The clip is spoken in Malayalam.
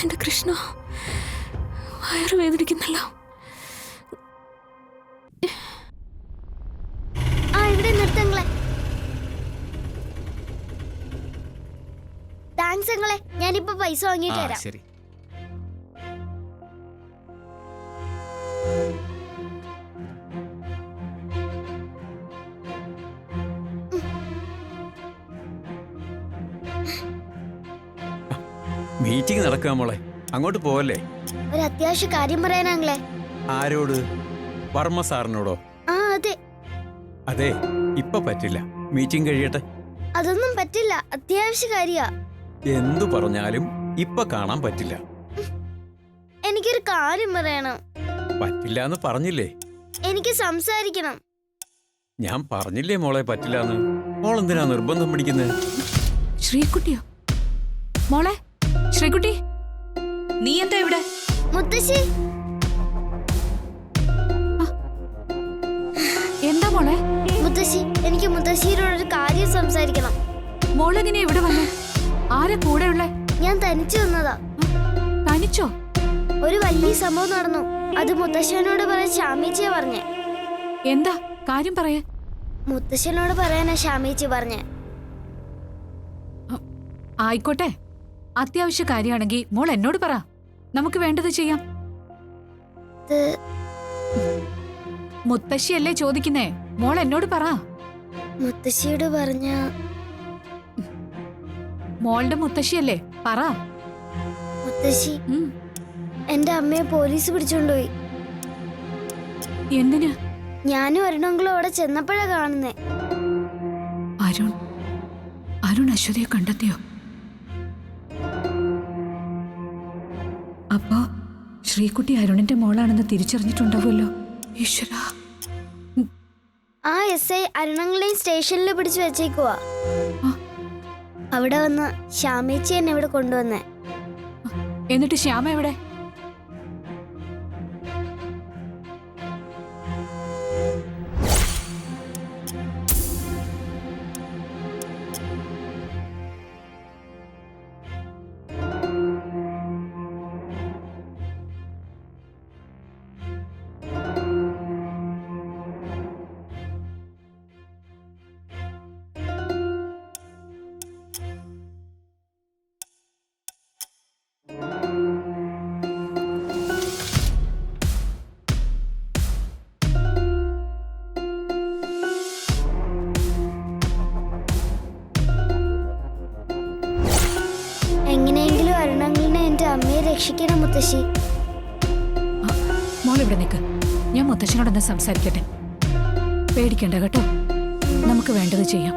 എന്റെ കൃഷ്ണ, വയറ് വേദനിക്കുന്നല്ലോ. ഇവിടെ നിർത്തങ്ങളെ. താങ്ക്സ് അങ്ങളെ, ഞാനിപ്പോ പൈസ വാങ്ങിട്ട് തരാം. ശരി. മീറ്റിംഗ് നടക്കുക മോളെ, അങ്ങോട്ട് പോവല്ലേ? ഒരു അത്യാവശ്യ കാര്യം പറയാനാങ്ങളെ. ആരോട്? വർമ്മ സാറിനോടോ? ആ അതെ. അതെ, ഇപ്പൊ പറ്റില്ല, മീറ്റിംഗ് കഴിയട്ടെ. അതൊന്നും പറ്റില്ല, അത്യാവശ്യ കാര്യാ. എന്തു പറഞ്ഞാലും ഇപ്പൊ കാണാൻ പറ്റില്ല. എനിക്കൊരു കാര്യം പറയണം. പറ്റില്ല എന്ന് പറഞ്ഞില്ലേ? എനിക്ക് സംസാരിക്കണം. ഞാൻ പറഞ്ഞില്ലേ മോളെ പറ്റില്ലാന്ന്. മോൾ എന്തിനാ നിർബന്ധം പിടിക്കുന്നത്? ശ്രീകുട്ടിയോ? മോളെ ശ്രീകുട്ടി, നീ എന്താ ഇവിടെ? മുത്തശ്ശി. എന്താ മോളെ? മുത്തശ്ശി, എനിക്ക് മുത്തശ്ശിയോടൊരു കാര്യം സംസാരിക്കണം. മോളെങ്ങനെ ഇവിടെ വന്നു? ആരെ കൂടെയുള്ള? ഞാൻ തനിച്ചു വന്നതാ. തനിച്ചോ? ഒരു വലിയ സംഭവം നടന്നു. അത് മുത്തശ്ശനോട് പറയാൻ ശ്യാമേച്ചിയാ പറഞ്ഞേ. എന്താ കാര്യം പറയേ? മുത്തശ്ശനോട് പറയാനാ ശ്യാമേച്ചി പറഞ്ഞേ. ആയിക്കോട്ടെ, അത്യാവശ്യ കാര്യമാണെങ്കിൽ മോൾ എന്നോട് പറ, നമുക്ക് വേണ്ടത് ചെയ്യാം. മുത്തശ്ശിയല്ലേ ചോദിക്കുന്നേ, മോൾ എന്നോട് പറ. മുത്തശ്ശിയോട് പറഞ്ഞ. മോളുടെ മുത്തശ്ശിയല്ലേ, പറ. മുത്തശ്ശി, എന്റെ അമ്മയെ പോലീസ് പിടിച്ചോണ്ടുപോയി. എന്തിന്? ഞാനും അരുണങ്ങളും അവിടെ ചെന്നപ്പോഴാ കാണുന്നേ. അരുൺ അശ്വതിയെ കണ്ടെത്തിയോ? അപ്പോ ശ്രീകുട്ടി അരുണിന്റെ മോളാണെന്ന് തിരിച്ചറിഞ്ഞിട്ടുണ്ടാവുമല്ലോ. ഈശ്വരാ. ആ SI അരുണങ്ങളെയും സ്റ്റേഷനിൽ പിടിച്ചു വെച്ചേക്കുവാ. അവിടെ വന്ന് ശ്യാമേച്ചി എന്നെ ഇവിടെ കൊണ്ടുവന്നേ. എന്നിട്ട് ശ്യാമ എവിടെ? എങ്ങനെയെങ്കിലും അരുണങ്ങളിനെ എന്റെ അമ്മയെ രക്ഷിക്കണം മുത്തശ്ശി. മോളിവിടെ നിൽക്ക്, ഞാൻ മുത്തശ്ശനോടൊന്ന് സംസാരിക്കട്ടെ. പേടിക്കണ്ട കേട്ടോ, നമുക്ക് വേണ്ടത് ചെയ്യാം.